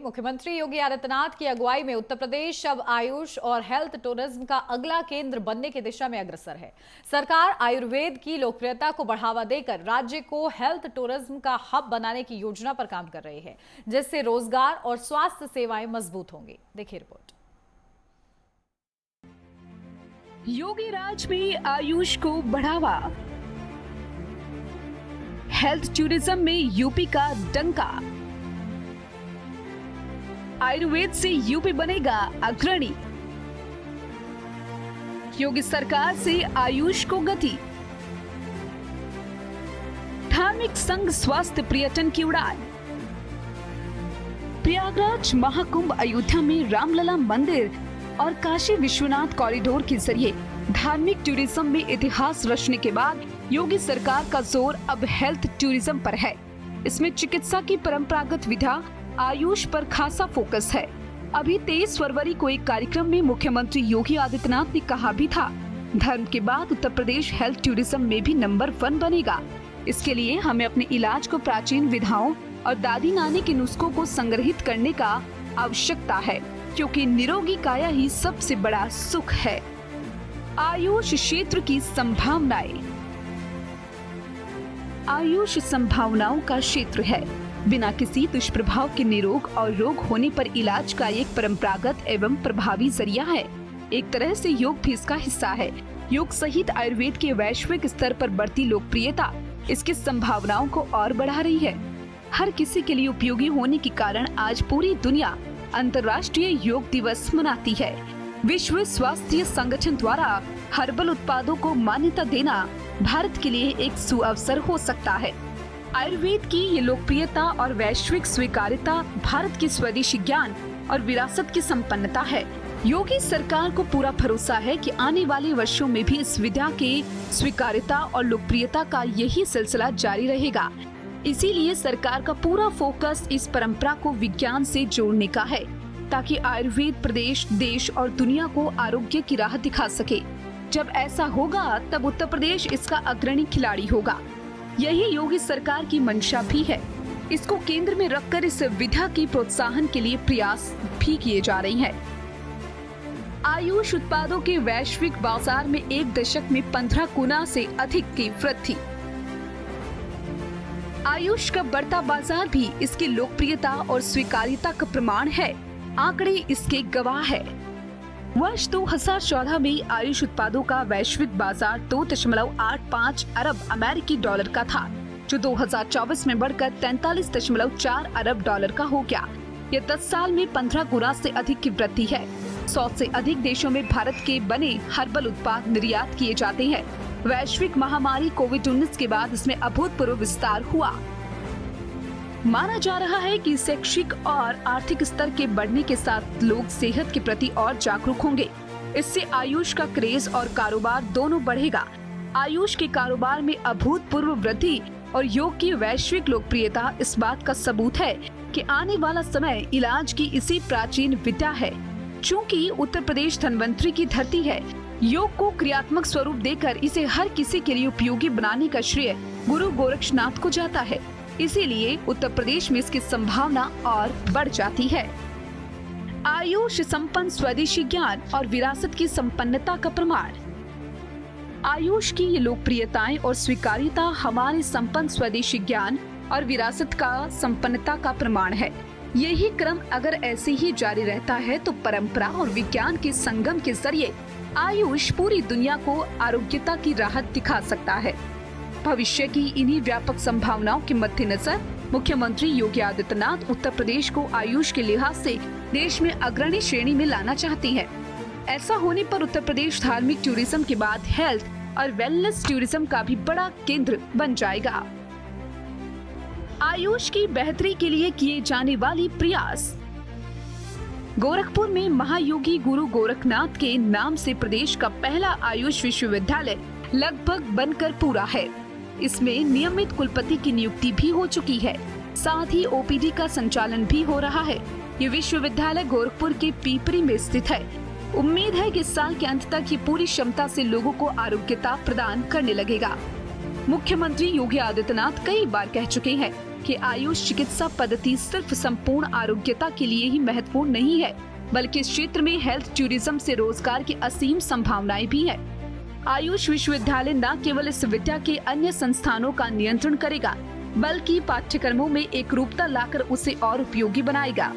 मुख्यमंत्री योगी आदित्यनाथ की अगुवाई में उत्तर प्रदेश अब आयुष और हेल्थ टूरिज्म का अगला केंद्र बनने की दिशा में अग्रसर है। सरकार आयुर्वेद की लोकप्रियता को बढ़ावा देकर राज्य को हेल्थ टूरिज्म का हब बनाने की योजना पर काम कर रही है, जिससे रोजगार और स्वास्थ्य सेवाएं मजबूत होंगी। देखिए रिपोर्ट। योगी राज में आयुष को बढ़ावा, हेल्थ टूरिज्म में यूपी का डंका, आयुर्वेद से यूपी बनेगा अग्रणी। योगी सरकार से आयुष को गति, धार्मिक संघ स्वास्थ्य पर्यटन की उड़ान, प्रयागराज महाकुंभ, अयोध्या में रामलला मंदिर और काशी विश्वनाथ कॉरिडोर के जरिए धार्मिक टूरिज्म में इतिहास रचने के बाद योगी सरकार का जोर अब हेल्थ टूरिज्म पर है। इसमें चिकित्सा की परंपरागत विधा आयुष पर खासा फोकस है। अभी 23 फरवरी को एक कार्यक्रम में मुख्यमंत्री योगी आदित्यनाथ ने कहा भी था, धर्म के बाद उत्तर प्रदेश हेल्थ टूरिज्म में भी नंबर 1 बनेगा। इसके लिए हमें अपने इलाज को प्राचीन विधाओं और दादी नानी के नुस्खों को संग्रहित करने का आवश्यकता है, क्योंकि निरोगी काया ही सबसे बड़ा सुख है। आयुष क्षेत्र की संभावनाएं। आयुष संभावनाओं का क्षेत्र है। बिना किसी दुष्प्रभाव के निरोग और रोग होने पर इलाज का एक परंपरागत एवं प्रभावी जरिया है। एक तरह से योग भी इसका हिस्सा है। योग सहित आयुर्वेद के वैश्विक स्तर पर बढ़ती लोकप्रियता इसकी संभावनाओं को और बढ़ा रही है। हर किसी के लिए उपयोगी होने के कारण आज पूरी दुनिया अंतर्राष्ट्रीय योग दिवस मनाती है। विश्व स्वास्थ्य संगठन द्वारा हर्बल उत्पादों को मान्यता देना भारत के लिए एक सुअवसर हो सकता है। आयुर्वेद की ये लोकप्रियता और वैश्विक स्वीकार्यता भारत की स्वदेशी ज्ञान और विरासत की संपन्नता है। योगी सरकार को पूरा भरोसा है कि आने वाले वर्षों में भी इस विद्या के स्वीकार्यता और लोकप्रियता का यही सिलसिला जारी रहेगा। इसीलिए सरकार का पूरा फोकस इस परंपरा को विज्ञान से जोड़ने का है, ताकि आयुर्वेद प्रदेश, देश और दुनिया को आरोग्य की राह दिखा सके। जब ऐसा होगा तब उत्तर प्रदेश इसका अग्रणी खिलाड़ी होगा। यही योगी सरकार की मंशा भी है। इसको केंद्र में रखकर इस विधा की प्रोत्साहन के लिए प्रयास भी किए जा रहे हैं। आयुष उत्पादों के वैश्विक बाजार में एक दशक में 15 गुना से अधिक की वृद्धि। आयुष का बढ़ता बाजार भी इसकी लोकप्रियता और स्वीकार्यता का प्रमाण है। आंकड़े इसके गवाह है। वर्ष 2014 में आयुष उत्पादों का वैश्विक बाजार 2.85 अरब अमेरिकी डॉलर का था, जो 2024 में बढ़कर 43.4 अरब डॉलर का हो गया। यह 10 साल में 15 गुना से अधिक की वृद्धि है। 100 से अधिक देशों में भारत के बने हर्बल उत्पाद निर्यात किए जाते हैं। वैश्विक महामारी कोविड-19 के बाद इसमें अभूतपूर्व विस्तार हुआ। माना जा रहा है कि शैक्षिक और आर्थिक स्तर के बढ़ने के साथ लोग सेहत के प्रति और जागरूक होंगे। इससे आयुष का क्रेज और कारोबार दोनों बढ़ेगा। आयुष के कारोबार में अभूतपूर्व वृद्धि और योग की वैश्विक लोकप्रियता इस बात का सबूत है कि आने वाला समय इलाज की इसी प्राचीन विद्या है। चूँकि उत्तर प्रदेश धन्वंतरी की धरती है, योग को क्रियात्मक स्वरूप देकर इसे हर किसी के लिए उपयोगी बनाने का श्रेय गुरु गोरक्षनाथ को जाता है। इसीलिए उत्तर प्रदेश में इसकी संभावना और बढ़ जाती है। आयुष संपन्न स्वदेशी ज्ञान और विरासत की संपन्नता का प्रमाण। आयुष की ये लोकप्रियताएं और स्वीकार्यता हमारे संपन्न स्वदेशी ज्ञान और विरासत का संपन्नता का प्रमाण है। यही क्रम अगर ऐसे ही जारी रहता है तो परंपरा और विज्ञान के संगम के जरिए आयुष पूरी दुनिया को आरोग्यता की राहत दिखा सकता है। भविष्य की इन्हीं व्यापक संभावनाओं के मद्देनजर मुख्यमंत्री योगी आदित्यनाथ उत्तर प्रदेश को आयुष के लिहाज से देश में अग्रणी श्रेणी में लाना चाहते हैं। ऐसा होने पर उत्तर प्रदेश धार्मिक टूरिज्म के बाद हेल्थ और वेलनेस टूरिज्म का भी बड़ा केंद्र बन जाएगा। आयुष की बेहतरी के लिए किए जाने वाली प्रयास। गोरखपुर में महायोगी गुरु गोरखनाथ के नाम से प्रदेश का पहला आयुष विश्वविद्यालय लगभग बनकर पूरा है। इसमें नियमित कुलपति की नियुक्ति भी हो चुकी है। साथ ही ओपीडी का संचालन भी हो रहा है। ये विश्वविद्यालय गोरखपुर के पीपरी में स्थित है। उम्मीद है कि इस साल के अंत तक ये पूरी क्षमता से लोगों को आरोग्यता प्रदान करने लगेगा। मुख्यमंत्री योगी आदित्यनाथ कई बार कह चुके हैं कि आयुष चिकित्सा पद्धति सिर्फ संपूर्ण आरोग्यता के लिए ही महत्वपूर्ण नहीं है, बल्कि इस क्षेत्र में हेल्थ टूरिज्म से रोजगार की असीम संभावनाएं भी है। आयुष विश्वविद्यालय न केवल इस विद्या के अन्य संस्थानों का नियंत्रण करेगा, बल्कि पाठ्यक्रमों में एक रूपता लाकर उसे और उपयोगी बनाएगा।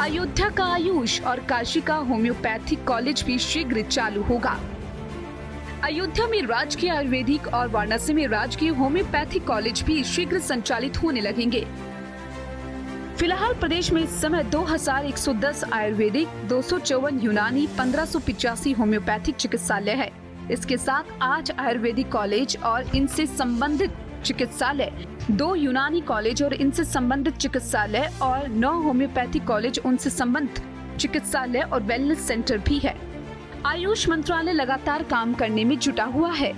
अयोध्या का आयुष और काशी का होम्योपैथिक कॉलेज भी शीघ्र चालू होगा। अयोध्या में राजकीय आयुर्वेदिक और वाराणसी में राजकीय होम्योपैथिक कॉलेज भी शीघ्र संचालित होने लगेंगे। फिलहाल प्रदेश में इस समय 2110 आयुर्वेदिक, 254 यूनानी, 1585 होम्योपैथिक चिकित्सालय है। इसके साथ 8 आयुर्वेदिक कॉलेज और इनसे संबंधित चिकित्सालय, 2 यूनानी कॉलेज और इनसे संबंधित चिकित्सालय और 9 होम्योपैथिक कॉलेज, उनसे संबंधित चिकित्सालय और वेलनेस सेंटर भी है। आयुष मंत्रालय लगातार काम करने में जुटा हुआ है।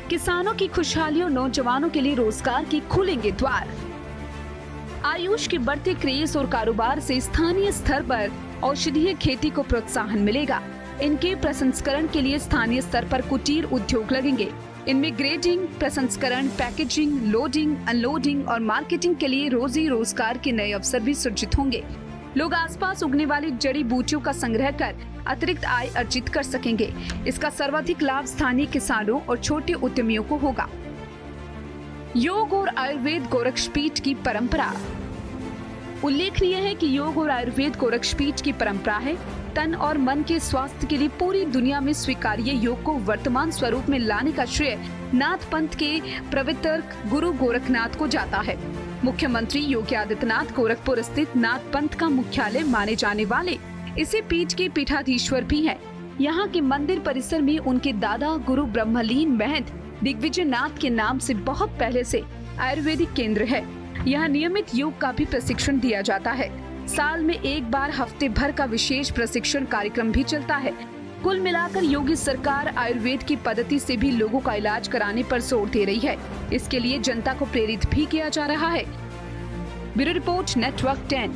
किसानों की खुशहाली और नौजवानों के लिए रोजगार के खुलेंगे द्वार। आयुष के बढ़ते क्रेज और कारोबार से स्थानीय स्तर पर औषधीय खेती को प्रोत्साहन मिलेगा। इनके प्रसंस्करण के लिए स्थानीय स्तर पर कुटीर उद्योग लगेंगे। इनमें ग्रेडिंग, प्रसंस्करण, पैकेजिंग, लोडिंग, अनलोडिंग और मार्केटिंग के लिए रोजी रोजगार के नए अवसर भी सृजित होंगे। लोग आसपास उगने वाली जड़ी बूटियों का संग्रह कर अतिरिक्त आय अर्जित कर सकेंगे। इसका सर्वाधिक लाभ स्थानीय किसानों और छोटे उद्यमियों को होगा। योग और आयुर्वेद गोरक्षपीठ की परंपरा। उल्लेखनीय है कि योग और आयुर्वेद गोरक्षपीठ की परंपरा है। तन और मन के स्वास्थ्य के लिए पूरी दुनिया में स्वीकार्य योग को वर्तमान स्वरूप में लाने का श्रेय नाथ पंथ के प्रवर्तक गुरु गोरखनाथ को जाता है। मुख्यमंत्री योगी आदित्यनाथ गोरखपुर स्थित नाथ पंथ का मुख्यालय माने जाने वाले इसी पीठ के पीठाधीश्वर भी हैं। यहाँ के मंदिर परिसर में उनके दादा गुरु ब्रह्मलीन महंत दिग्विजय नाथ के नाम से बहुत पहले से आयुर्वेदिक केंद्र है। यहाँ नियमित योग का भी प्रशिक्षण दिया जाता है। साल में एक बार हफ्ते भर का विशेष प्रशिक्षण कार्यक्रम भी चलता है। कुल मिलाकर योगी सरकार आयुर्वेद की पद्धति से भी लोगों का इलाज कराने पर जोर दे रही है। इसके लिए जनता को प्रेरित भी किया जा रहा है। Bureau report, network 10।